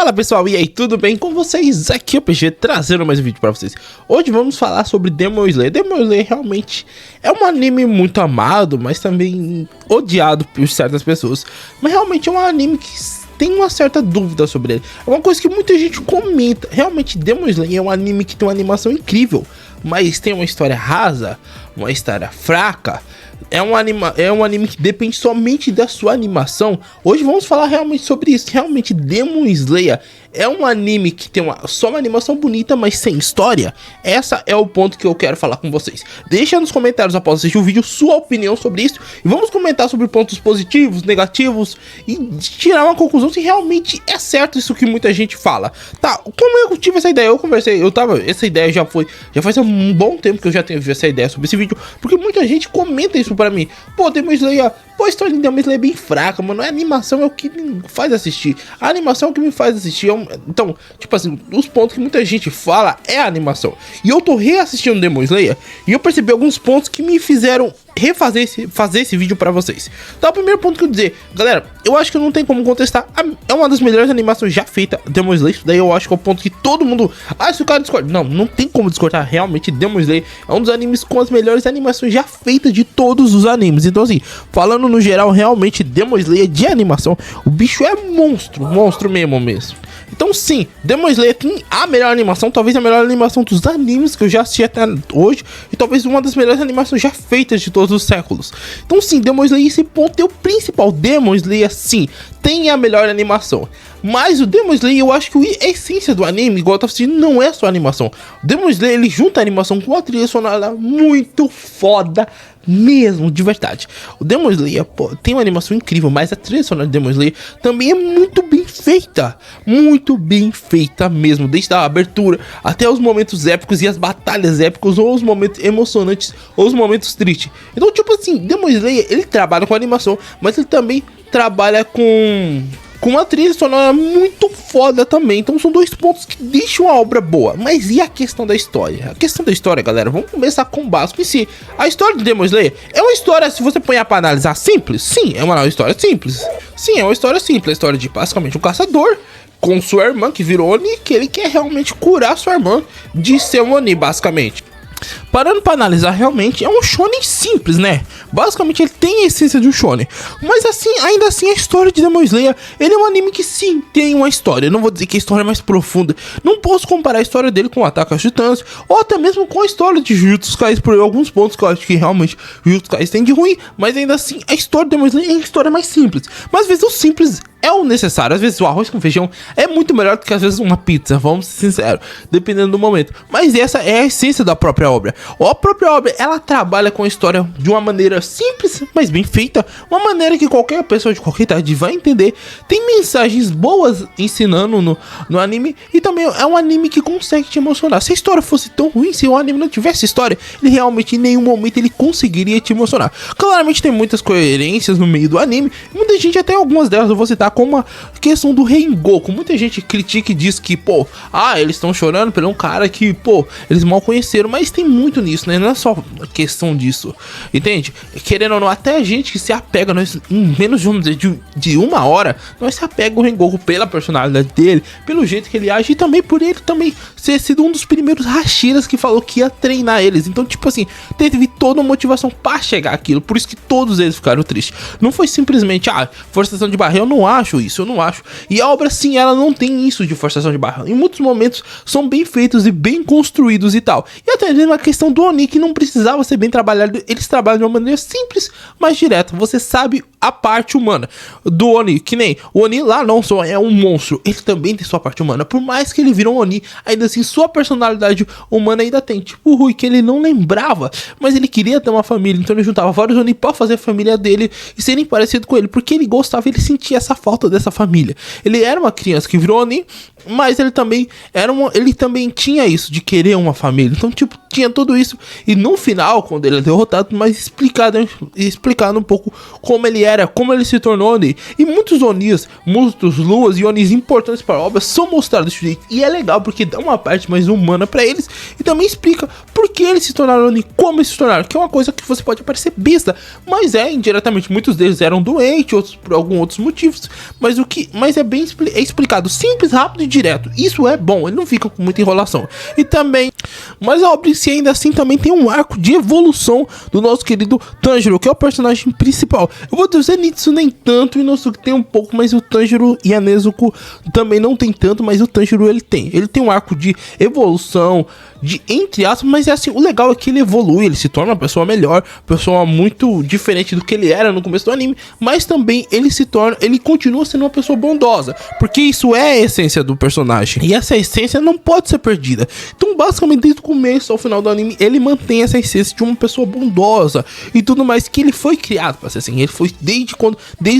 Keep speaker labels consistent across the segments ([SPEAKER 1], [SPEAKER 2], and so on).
[SPEAKER 1] Fala pessoal, e aí, tudo bem com vocês? Aqui é o PG trazendo mais um vídeo pra vocês. Hoje vamos falar sobre Demon Slayer. Demon Slayer realmente é um anime muito amado, mas também odiado por certas pessoas. Mas realmente é um anime que tem uma certa dúvida sobre ele. É uma coisa que muita gente comenta. Realmente Demon Slayer é um anime que tem uma animação incrível, mas tem uma história rasa, uma história fraca. É um anime que depende somente da sua animação. Hoje vamos falar realmente sobre isso. Realmente Demon Slayer é um anime que tem só uma animação bonita, mas sem história. Esse é o ponto que eu quero falar com vocês. Deixa nos comentários após assistir o vídeo sua opinião sobre isso. E vamos comentar sobre pontos positivos, negativos e tirar uma conclusão se realmente é certo isso que muita gente fala. Tá, como eu tive essa ideia, essa ideia já faz um bom tempo que eu já tenho essa ideia sobre esse vídeo, porque muita gente comenta isso pra mim. Pô, Demon Slayer, a história de Demon Slayer é bem fraca, mano. A animação é o que me faz assistir. A animação é o que me faz assistir. Então, tipo assim, os pontos que muita gente fala é a animação. E eu tô reassistindo Demon Slayer e eu percebi alguns pontos que me fizeram fazer esse vídeo pra vocês. Então, o primeiro ponto que eu dizer, galera, eu acho que não tem como contestar. É uma das melhores animações já feita, Demon Slayer. Isso daí eu acho que é o ponto que todo mundo... se o cara discorda. Não tem como discordar. Realmente, Demon Slayer é um dos animes com as melhores animações já feitas de todos os animes. Então, assim, falando no geral, realmente, Demon Slayer de animação, o bicho é monstro mesmo. Então sim, Demon Slayer tem a melhor animação, talvez a melhor animação dos animes que eu já assisti até hoje, e talvez uma das melhores animações já feitas de todos os séculos. Então sim, Demon Slayer, esse ponto é o principal. Demon Slayer sim, tem a melhor animação. Mas o Demon Slayer, eu acho que a essência do anime, igual eu tava assistindo, não é só a animação. O Demon Slayer, ele junta a animação com a trilha sonora muito foda mesmo, de verdade. O Demon Slayer, pô, tem uma animação incrível, mas a trilha sonora do Demon Slayer também é muito bem feita mesmo, desde a abertura até os momentos épicos e as batalhas épicas, ou os momentos emocionantes, ou os momentos tristes. Então, tipo assim, Demon Slayer, ele trabalha com animação, mas ele também trabalha com uma trilha sonora muito foda também. Então são dois pontos que deixam a obra boa. Mas e a questão da história? A questão da história, galera, vamos começar com o básico em si. A história de Demon Slayer é uma história, se você põe pra analisar, simples. Sim, é uma história simples. Sim, é uma história simples. A história de basicamente um caçador com sua irmã que virou Oni, que ele quer realmente curar sua irmã de ser um Oni, basicamente. Parando pra analisar, realmente é um shonen simples, né? Basicamente ele tem a essência de um shonen. Mas assim, ainda assim, a história de Demon Slayer, ele é um anime que sim, tem uma história. Eu não vou dizer que a história é mais profunda. Não posso comparar a história dele com o Ataque aos Titãs, ou até mesmo com a história de Jujutsu Kaisen, por alguns pontos que eu acho que realmente Jujutsu Kaisen tem de ruim. Mas ainda assim, a história de Demon Slayer é a história mais simples. Mas às vezes o simples é o necessário. Às vezes o arroz com feijão é muito melhor do que às vezes uma pizza, vamos ser sinceros, dependendo do momento. Mas essa é a essência da própria obra. A própria obra, ela trabalha com a história de uma maneira simples, mas bem feita, uma maneira que qualquer pessoa de qualquer idade vai entender. Tem mensagens boas ensinando no anime, e também é um anime que consegue te emocionar. Se a história fosse tão ruim, se o anime não tivesse história, ele realmente em nenhum momento ele conseguiria te emocionar. Claramente tem muitas coerências no meio do anime, muita gente, até algumas delas eu vou citar, como a questão do Rengoku. Muita gente critica e diz que, eles estão chorando por um cara que, eles mal conheceram, mas tem muito nisso, né? Não é só questão disso, entende? Querendo ou não, até a gente que se apega, nós, em menos de uma hora, nós se apega ao Rengoku pela personalidade dele, pelo jeito que ele age, e também por ele também ser sido um dos primeiros Hashiras que falou que ia treinar eles. Então, tipo assim, teve toda uma motivação para chegar àquilo, por isso que todos eles ficaram tristes. Não foi simplesmente, forçação de barra. Eu não acho isso, eu não acho. E a obra, sim, ela não tem isso de forçação de barra. Em muitos momentos são bem feitos e bem construídos e tal. E até mesmo a questão do Oni, que não precisava ser bem trabalhado, eles trabalham de uma maneira simples, mas direta. Você sabe a parte humana do Oni, que nem o Oni lá não só é um monstro, ele também tem sua parte humana. Por mais que ele virou um Oni, ainda assim sua personalidade humana ainda tem. Tipo o Rui, que ele não lembrava, mas ele queria ter uma família, então ele juntava vários Oni pra fazer a família dele e serem parecidos com ele, porque ele gostava, ele sentia essa falta dessa família. Ele era uma criança que virou Oni, Mas ele também ele também tinha isso de querer uma família. Então, tipo, tinha tudo isso. E no final, quando ele é derrotado, mas explicado um pouco como ele era, como ele se tornou Oni. E muitos Onis, muitos Luas e Onis importantes para a obra são mostrados desse jeito. E é legal porque dá uma parte mais humana para eles. E também explica por que eles se tornaram Oni, como eles se tornaram. Que é uma coisa que você pode parecer besta, mas é indiretamente. Muitos deles eram doentes, outros por alguns outros motivos. Mas é bem explicado, simples, rápido e direto. Isso é bom, ele não fica com muita enrolação. E também, mas a obra em si ainda assim também tem um arco de evolução do nosso querido Tanjiro, que é o personagem principal. Eu vou dizer Zenitsu nem tanto, e Inosuke tem um pouco, mas o Tanjiro e a Nezuko também não tem tanto, mas o Tanjiro ele tem um arco de evolução, de entre aspas, mas é assim, o legal é que ele evolui, ele se torna uma pessoa melhor, pessoa muito diferente do que ele era no começo do anime, mas também ele continua sendo uma pessoa bondosa, porque isso é a essência do personagem, e essa essência não pode ser perdida. Então basicamente desde o começo ao final do anime, ele mantém essa essência de uma pessoa bondosa e tudo mais, que ele foi criado pra ser assim, ele foi desde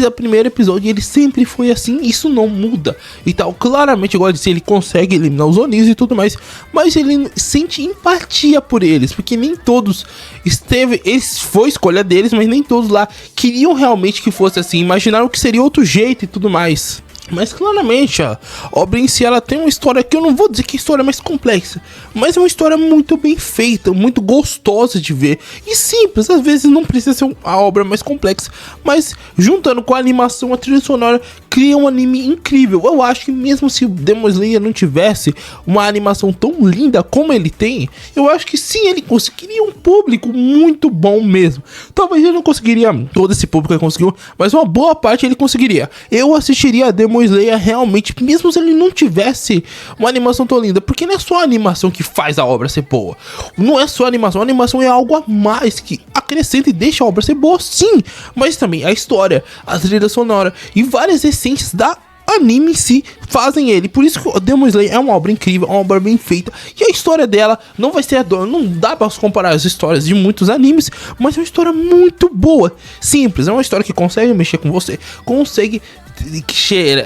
[SPEAKER 1] o primeiro episódio, ele sempre foi assim, isso não muda e tal. Claramente, igual eu disse, ele consegue eliminar os Onis e tudo mais, mas ele sente empatia por eles, porque nem todos foi escolha deles, mas nem todos lá queriam realmente que fosse assim, imaginaram que seria outro jeito e tudo mais. Mas claramente a obra em si ela tem uma história que eu não vou dizer que a história é mais complexa, mas é uma história muito bem feita, muito gostosa de ver e simples. Às vezes não precisa ser a obra mais complexa, mas juntando com a animação, a trilha sonora, cria um anime incrível. Eu acho que mesmo se o Demon Slayer não tivesse uma animação tão linda como ele tem, eu acho que sim, ele conseguiria um público muito bom mesmo. Talvez ele não conseguiria todo esse público que ele conseguiu, mas uma boa parte ele conseguiria. Eu assistiria a Demon Slayer realmente, mesmo se ele não tivesse uma animação tão linda, porque não é só a animação que faz a obra ser boa. Não é só a animação é algo a mais que acrescenta e deixa a obra ser boa, sim, mas também a história, a trilha sonora e várias essências da anime em si fazem ele. Por isso que o Demon Slayer é uma obra incrível, uma obra bem feita, e a história dela não vai ser não dá pra comparar as histórias de muitos animes, mas é uma história muito boa, simples, é uma história que consegue mexer com você, consegue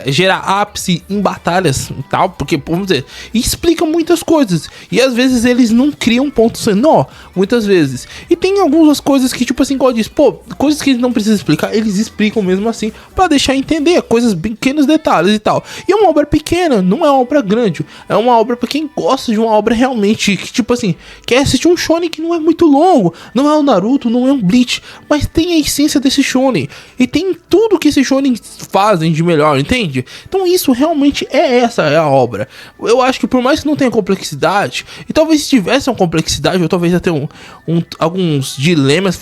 [SPEAKER 1] gerar ápice em batalhas e tal, porque, vamos dizer, explica muitas coisas, e às vezes eles não criam pontos nó, muitas vezes, e tem algumas coisas que, tipo assim, igual diz, coisas que eles não precisam explicar, eles explicam mesmo assim, pra deixar entender, coisas, pequenos detalhes e tal, e é uma obra pequena, não é uma obra grande, é uma obra pra quem gosta de uma obra realmente, que tipo assim, quer assistir um shonen que não é muito longo, não é um Naruto, não é um Bleach, mas tem a essência desse shonen, e tem tudo que esse shonen faz de melhor, entende? Então isso realmente essa é a obra. Eu acho que por mais que não tenha complexidade, e talvez se tivesse uma complexidade, ou talvez até alguns dilemas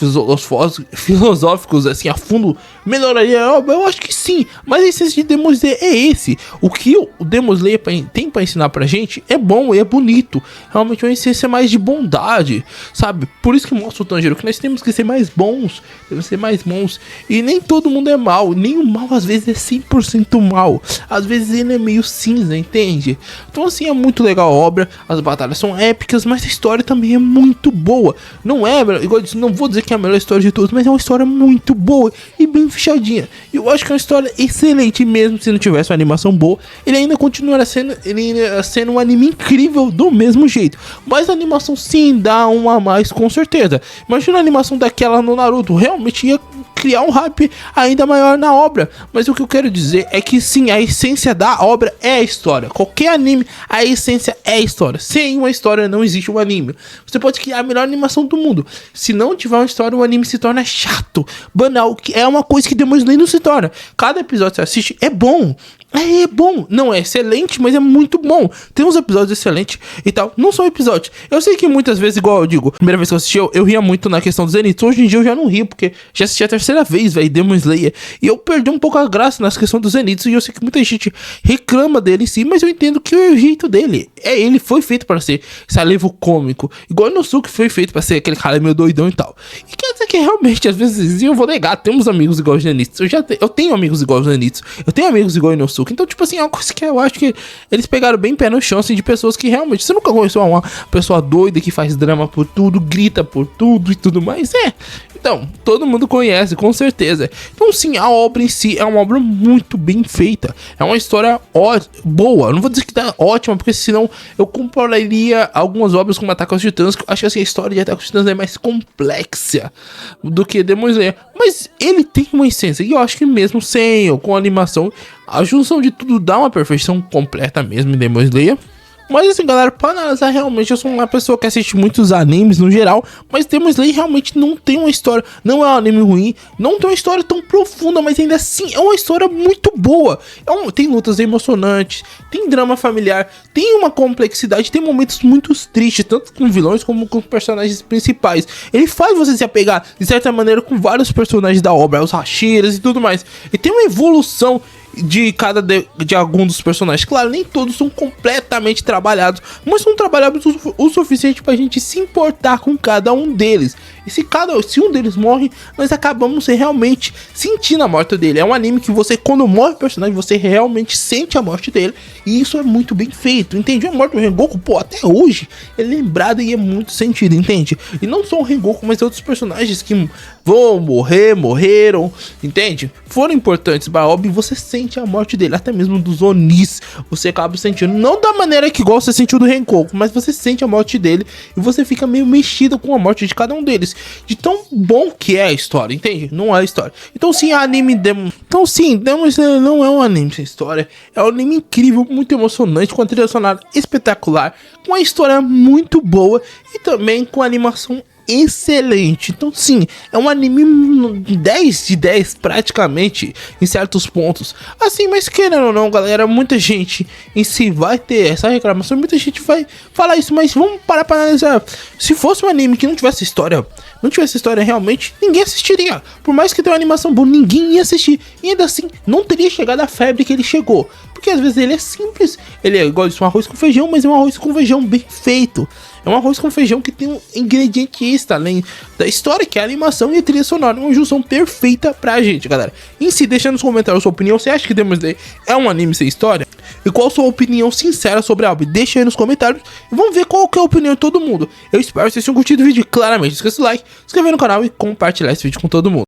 [SPEAKER 1] filosóficos assim a fundo, melhoraria a obra, eu acho que sim, mas a essência de Demon Slayer é esse. O que o Demon Slayer tem pra ensinar pra gente é bom e é bonito, realmente é uma essência mais de bondade, sabe? Por isso que mostra o Tanjiro, que nós temos que ser mais bons, e nem todo mundo é mal, nem o mal às vezes é 100% mal, às vezes ele é meio cinza, entende? Então assim, é muito legal a obra, as batalhas são épicas, mas a história também é muito boa. Não é, igual eu disse, não vou dizer que é a melhor história de todos, mas é uma história muito boa e bem fechadinha. E eu acho que é uma história excelente, mesmo se não tivesse uma animação boa, ele ainda continuará sendo um anime incrível do mesmo jeito. Mas a animação sim dá um a mais, com certeza. Imagina a animação daquela no Naruto, realmente ia criar um hype ainda maior na obra. Mas o que eu quero dizer é que sim, a essência da obra é a história. Qualquer anime, a essência é a história. Sem uma história não existe um anime. Você pode criar a melhor animação do mundo, se não tiver uma história, o anime se torna chato, banal, que é uma coisa que Demon Slayer não se torna. Cada episódio que você assiste é bom. É bom, não é excelente, mas é muito bom. Tem uns episódios excelentes e tal, não são episódios. Eu sei que muitas vezes, igual eu digo, primeira vez que eu assisti, eu ria muito na questão do Zenitsu. Hoje em dia eu já não rio, porque já assisti a terceira vez, velho, Demon Slayer, e eu perdi um pouco a graça nessa questão do Zenitsu. E eu sei que muita gente reclama dele em si, mas eu entendo que é o jeito dele. Ele foi feito para ser esse alívio cômico, igual o Inosuke foi feito para ser aquele cara meio doidão e tal. E quer Mas é que realmente, às vezes, eu vou negar, temos amigos igual o Zenitsu. Eu tenho amigos igual o Zenitsu. Eu tenho amigos igual o Inosuke. Então, tipo assim, é uma coisa que eu acho que eles pegaram bem pé no chão, assim, de pessoas que realmente... Você nunca conheceu uma pessoa doida que faz drama por tudo, grita por tudo e tudo mais? Então, todo mundo conhece, com certeza. Então, sim, a obra em si é uma obra muito bem feita. É uma história boa. Não vou dizer que tá ótima, porque senão eu compararia algumas obras como Ataque aos Titãs, que eu acho que assim, a história de Ataque aos Titãs é mais complexa do que Demon Slayer. Mas ele tem uma essência, e eu acho que mesmo sem ou com a animação, a junção de tudo dá uma perfeição completa mesmo em Demon Slayer. Mas assim, galera, pra analisar, realmente eu sou uma pessoa que assiste muitos animes no geral, mas Demon Slayer realmente não tem uma história, não é um anime ruim, não tem uma história tão profunda, mas ainda assim é uma história muito boa. Tem lutas emocionantes, tem drama familiar, tem uma complexidade, tem momentos muito tristes, tanto com vilões como com personagens principais. Ele faz você se apegar, de certa maneira, com vários personagens da obra, os Hashiras e tudo mais. E tem uma evolução de algum dos personagens. Claro, nem todos são completamente trabalhados, mas são trabalhados o suficiente pra gente se importar com cada um deles. E se um deles morre, nós acabamos realmente sentindo a morte dele. É um anime que você, quando morre o personagem, você realmente sente a morte dele. E isso é muito bem feito, entende? A morte do Rengoku, pô, até hoje é lembrada e é muito sentido, entende? E não só o Rengoku, mas outros personagens que vão morreram, entende? Foram importantes para a obra e você sente a morte dele, até mesmo dos Onis. Você acaba sentindo, não da maneira que igual você sentiu do Rengoku, mas você sente a morte dele e você fica meio mexido com a morte de cada um deles. De tão bom que é a história, entende? Não é a história. Então sim, Demon Slayer não é um anime sem história. É um anime incrível, muito emocionante, com a trilha sonora espetacular, com a história muito boa e também com a animação excelente. Então sim, é um anime 10 de 10 praticamente em certos pontos. Assim, mas querendo ou não, galera, muita gente em si vai ter essa reclamação, muita gente vai falar isso, mas vamos parar pra analisar. Se fosse um anime que não tivesse história realmente, ninguém assistiria. Por mais que tenha uma animação boa, ninguém ia assistir. E ainda assim, não teria chegado a febre que ele chegou. Porque às vezes ele é simples, ele é igual de um arroz com feijão, mas é um arroz com feijão bem feito. É um arroz com feijão que tem um ingrediente extra, além da história, que é a animação e a trilha sonora. Uma junção perfeita pra gente, galera. Em si, deixa nos comentários a sua opinião. Você acha que Demon Slayer é um anime sem história? E qual a sua opinião sincera sobre a obra? Deixa aí nos comentários e vamos ver qual que é a opinião de todo mundo. Eu espero que vocês tenham curtido o vídeo, claramente. Esqueça o like, se inscrever no canal e compartilhar esse vídeo com todo mundo.